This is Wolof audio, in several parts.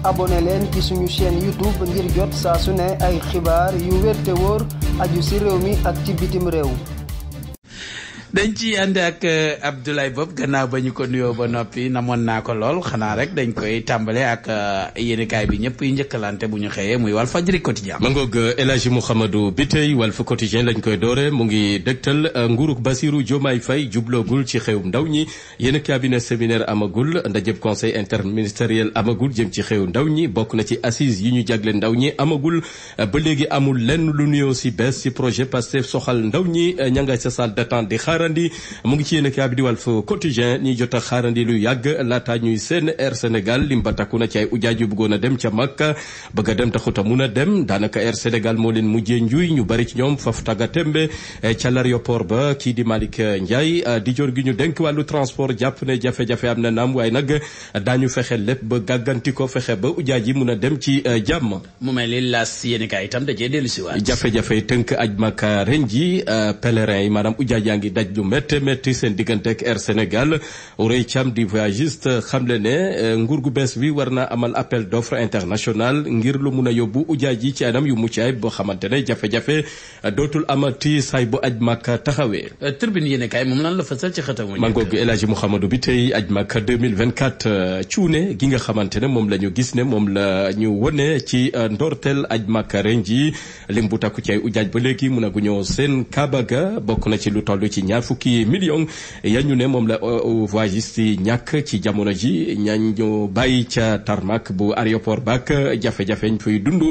abonné leen ci suñu chaîne YouTube ngir jot saa su ne ay xibaar yu wér te wóor aju ci réew mi ak ci bitim réew. dañ ci ànd ak Abdoulaye Bob gannaaw ba ñu ko nuyoo ba noppi namoon naa ko lool xanaa rek dañ koy tàmbale ak yéenekaay bi ñëpp yi njëkkalante bu ñu xëyee muy Walfadjri quotidien. ma ngoog El Hadji Mouhamadou Biteye Walf quotidien lañ koy doore mu ngi dëgtal nguurug Bassirou Diomaye Faye jubloogul ci xewum ndaw ñi yéen cabinet séminaire amagul ndajëb conseil interministériel amagul jëm ci xew ndaw ñi bokk na ci assise yi ñu jagle ndaw ñi amagul ba léegi amul lenn lu nuyoo si bees ci projet Pastef soxal ndaw ñi ña nga sa salle d'attente di xaarandi mu ngi ci yéen a bi di Walf quotidien ñi jot a xaarandi lu yàgg laata ñuy seen Air Sénégal lim ba takku na ci ay ujaaj yu bëggoon a dem ca Makka bëgg a dem taxuta mun a dem daanaka Air Sénégal moo leen mujjee njuy ñu bari ci ñoom faf tagga tembe ca l'aéroport ba kii di Malick Ndiaye di jor gi ñu denk wàllu transport jàpp ne jafe-jafe am na naam waaye nag daañu fexe lépp ba gàgganti ko fexe ba ujaaj yi mun a dem ci jàmm. mu mel ni las yéen kaay itam dajee dellu si waat jafe-jafe tënk aj Makka ren ji pèlerin yi maanaam ujaaj yaa ngi daj lu métti seen diggante ak Air Sénégal Ourey Thiam di voyagiste xamle ne nguur gu bees bi war na amal appel d'offre international ngir lu mun a yóbbu ujaaj yi ci anam yu mucc ayib boo xamante ne jafe-jafe dootul amati saay bu aj Makka taxawee. Tribune yéen kay moom lan la fasal ci xëtamu mangoog El Hadji Mouhamadou bi tey aj Makka 2024 cuune gi nga xamante ne moom la ñu gis ne moom la ñu wone ci ndorteel aj Makka ren ji lim bu takku ci ay ujaaj ba léegi mun a guñoo seen kaaba ga bokk na ci lu toll ci ñaar fukki million ya ñu ne moom la voyagiste yi ñàkk ci jamono ji ñañu bàyyi ca tarmac bu aéroport baak jafe-jafe ñu fay dund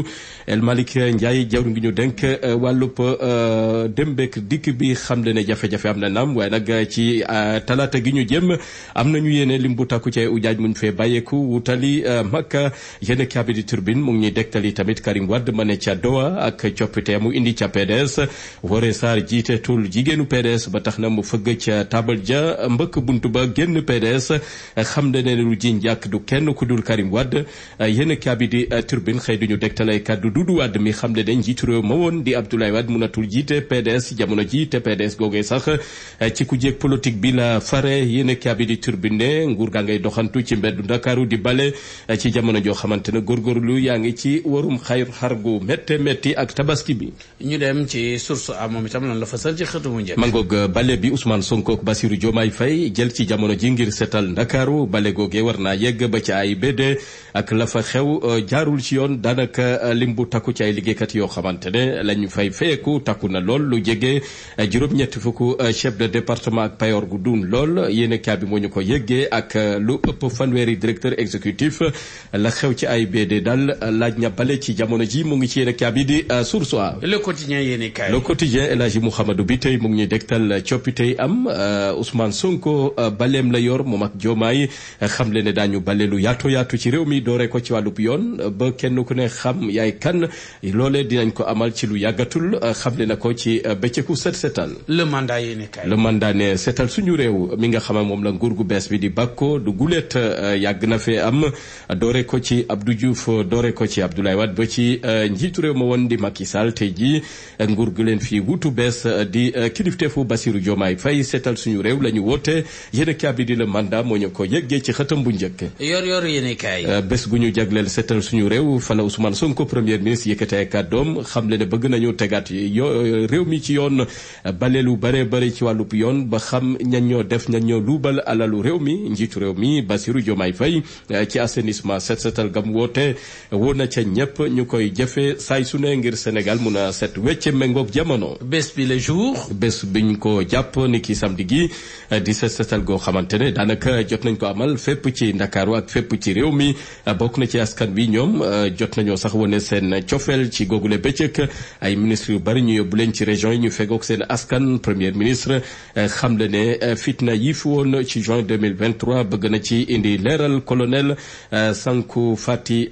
El Malick Ndiaye jawru ngi ñu denk wàllub dem beek dikk bi xam le ne jafe-jafe am na naam waaye nag ci talaata gi ñu jëm am nañu yéene lim bu takku ci ujaaj muñ fee bàyyeeku wutali Makka yéen kaabi di turbine mu ngi ñuy dektali tamit Karim Wade ma ne ca Doha ak coppite mu indi ca PDS Woré Sarr jiite tul jigéenu PDS ba tax na mu fëgg ca tabal ja mbëkk buntu ba génn PDS xam ne lu ji njàkk du kenn ku dul Karim Wade yéen kaabi di turbine xëy duñu dektalay kàddu Doudou Wade mi xam ne njiitu réew ma woon di Abdoulaye Wade mënatul jiite PDS jamono ji te PDS googee sax ci ku jéeg politique bi la fare yéen kaabi di turbine ne nguur gaa ngay doxantu ci mbeddu Ndakaaru di bale ci jamono joo xamante ne góorgóorlu yaa ngi ci warum xar gu métti ak tabaski bi. ñu dem ci source a moom itam lan la fasal ci xëtu mu njëkk mangoog bale bi Ousmane Sonko ak Bassirou Diomaye Faye jël ci jamono ji ngir seetal Ndakaaru bale googe war naa yegg ba ci AIBD ak la fa xew jaarul ci yoon daanaka lim bu takku ci ay liggéeykat yoo xamante ne lañ fay feeku takku na lool lu jege juróom-ñetti fukk chef de département ak payor gu dun lool yéen kaa bi moo ñu ko yeggee ak lu ëpp fanweeri directeur exécutif la xew ci AIBD daal laaj na bale ci jamono ji mu ngi ci yéen kaa bi di Source A. Le Quotidien yéen kaay. Le Quotidien El Hadji Mouhamadou bi tey mu ngi ñuy dégtal coppite am Ousmane Sonko baleem la yor moom ak Diomaye xam le ne daañu bale lu yaatu ci réew mi doore ko ci wàllub yoon ba kenn ku ne xam yaay kan loolee dinañ ko amal ci lu yàggatul xam le na ko ci bëccëgu setal le mandat yéen kaay. le mandat ne setal suñu réew mi nga xam moom la nguur gu bees bi di bàkko du gulet yàgg na fee am doore ko ci Abdou Diouf doore ko ci Abdoulaye Wade ba ci njiitu réew ma woon di Macky Sall tey ji nguur gu leen fii wutu bees di kilifteefu Bassirou Diomaye Faye seetal suñu réew la ñu woote yéen kaa bi di le mandat moo ñu ko yëggee ci xëtam bu njëkk. yor yéen kaay. bés gu ñu jagleel seetal suñu réew fala Ousmane Sonko premier ministre yëkkate ay kàddoom xam le ne bëgg nañu tegaat réew mi ci yoon bale lu bare ci wàllub yoon ba xam ñan ñoo def ñan ñoo luubal alalu réew mi njiitu réew mi Bassirou Diomaye Faye ci assainissement setal gam woote woo na ca ñëpp ñu koy jëfe saay su ne ngir Sénégal mun a set wecce méngoog jamono. bés bi le jour. bés biñ ko jàpp ni ki samedi gi di setal goo xamante ne daanaka jot nañ ko amal fépp ci Ndakaaru ak fépp ci réew mi bokk na ci askan bi ñoom jot nañoo sax wane seen cofeel ci googule bëccëg ay ministre yu bari ñu yóbbu leen ci région yi ñu fegook seen askan premier ministre xam le ne fitna yi fi woon ci juin 2023 bëgg na ci indi leeral colonel Sanku Fati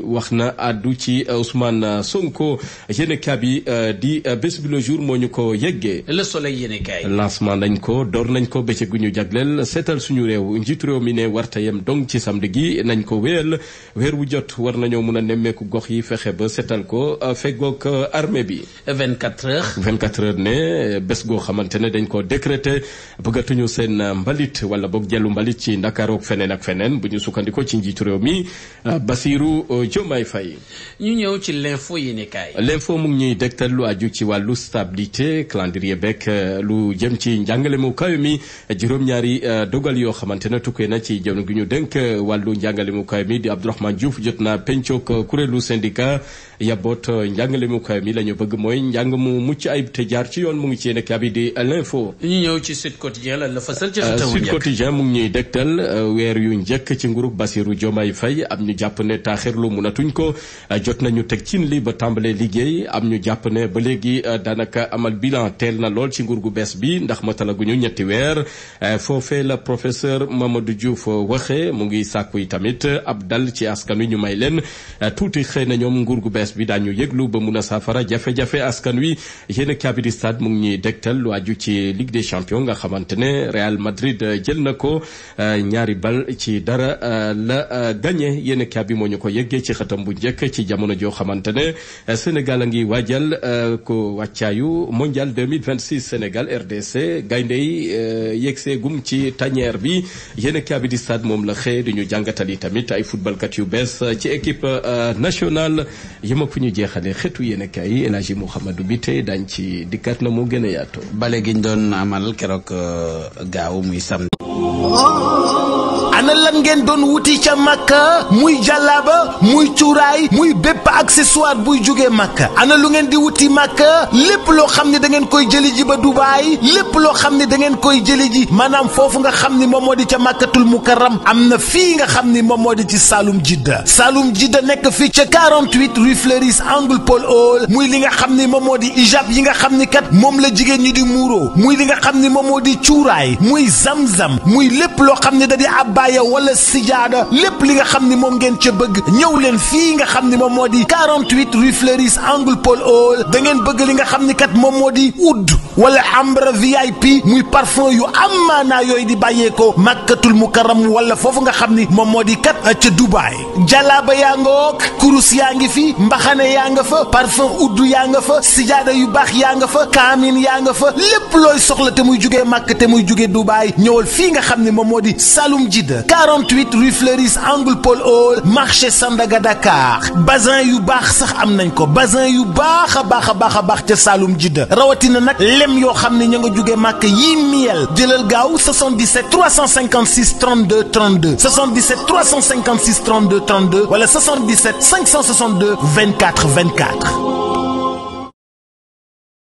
wax na addu ci Ousmane Sonko yéen kaa bi di bés bi le jour moo ñu ko yeggee. Le Soleil yéen yéenekaay lancement nañ ko door nañ ko bëccëg gu ñu jagleel seetal suñu réew njiitu réew mi ne warta yem dong ci samedi gi nañ ko wéyal weer wu jot war nañoo mun a nemmeeku gox yi fexe ba seetal ko feggoog armée bi 24 heures ne bés goo xamante ne dañ ko décrété bëggatuñu seen mbalit wala boog jellu mbalit ci Ndakaaru ak feneen ak feneen bu ñu sukkandikoo ci njiitu réew mi Bassirou Diomaye Faye. ñu ñëw ci l'info yéenekaay. l'info mu ngi ñuy dégtal lu aju ci wàllu stabilité calendrier beeg lu jëm ci njàngale mu kaw mi juróom-ñaari dogal yoo xamante ne tukkee na ci jëm gi ñu dénk wàllu njàngale mu kaw mi di Abdourahmane Diouf jot na pencook kuréelu syndicat yaboot njàngale mu kaw mi la ñu bëgg mooy njàng mu mucc ayib te jaar ci yoon mu ngi ci yéen kabi di l'info. ñu ñëw ci Sud Quotidien la fasal ci Sud Quotidien mu ngi ñuy dégtal weer yu njëkk ci nguurug Bassirou Diomaye Faye am ñu jàpp ne taaxirlu munatuñ ko jot nañu teg cin li ba tàmbalee liggéey am ñu jàpp ne ba léegi daanaka amal bilan teel na lool ci nguur gu bees bi ndax matalaguñu ñetti weer foofee la professeur Mamadou Diouf waxe mu ngi sàkku yi tamit ab dal ci askan wi ñu may leen tuuti xëy na ñoom nguur gu bees bi daañu yëglu ba mun a saafara jafe-jafe askan wi yéen kabi di stade mu ngi ñuy dégtal lu aju ci Ligue des champions nga xamante ne Real Madrid jël na ko ñaari bal ci dara la gagné yéen kabi moo ñu ko yëggee ci xëtam bu njëkk ci jamono joo xamante ne Sénégal a ngi waajal ko wàccaayu mondial 2026 Sénégal RDC gaynde yi yegsee gum ci tanière bi yéen kabi di stade moom la xëy di ñu jàngatal yi tamit ay footballkat yu bees ci équipe nationale yema fu ñu jeexalee xeetu yéen kaay yi El Hadji Mouhamadou bi tey dañ ci dikkaat na moo gën a yaatoo. bale gi ñu doon amal keroog gaaw muy samedi. ana lan ngeen doon wuti ca Makka muy jàllaaba muy cuuraay muy bépp accessoire buy jógee Makka ana lu ngeen di wuti Makka lépp loo xam ne da ngeen koy jëli ji ba Dubaay lépp loo xam ne da ngeen koy jëli ji maanaam foofu nga xam ni moom moo di ca Makkatul Mukarram am na fii nga xam ni moom moo di ci Saloum Jidda nekk fii ca 48 rue Fleuris angle Paul Hall muy li nga xam ni moom moo di ijab yi nga xam ni kat moom la jigéen ñi di muuroo muy li nga xam ni moom moo di cuuraay muy zamzam muy lépp loo xam ne da di abbaaya wala sijaada lépp li nga xam ni moom ngeen ca bëgg ñëw leen fii nga xam ni moom moo di 48 rue Fleuris angle Paul Hall da ngeen bëgg li nga xam ni kat moom moo di oud wala ambre VIP muy parfum yu am maanaa yooyu di bàyyeekoo Makkatul Mukarram wala foofu nga xam ni moom moo di kat ca Dubaay jalaaba yaa nga wook kurus yaa ngi fi mbaxane yaa nga fa parfum oud yaa nga fa sijaada yu baax yaa nga fa kaamin yaa nga fa lépp looy soxla te muy jugee Makka te muy jugee Dubaay ñëwal fii nga xam ni moom moo di Saloum Jidda 48 rue Fleuris angle Paul Hall marché Sandaga Dakar bazin yu baax sax am nañ ko bazin yu baax a baax ca Saloum Jidda rawatina nag lem yoo xam ne ña nga jugee Makka yii miel jëlal gaaw 77 356 32 32 77 356 32 32 wala 77 562 24 24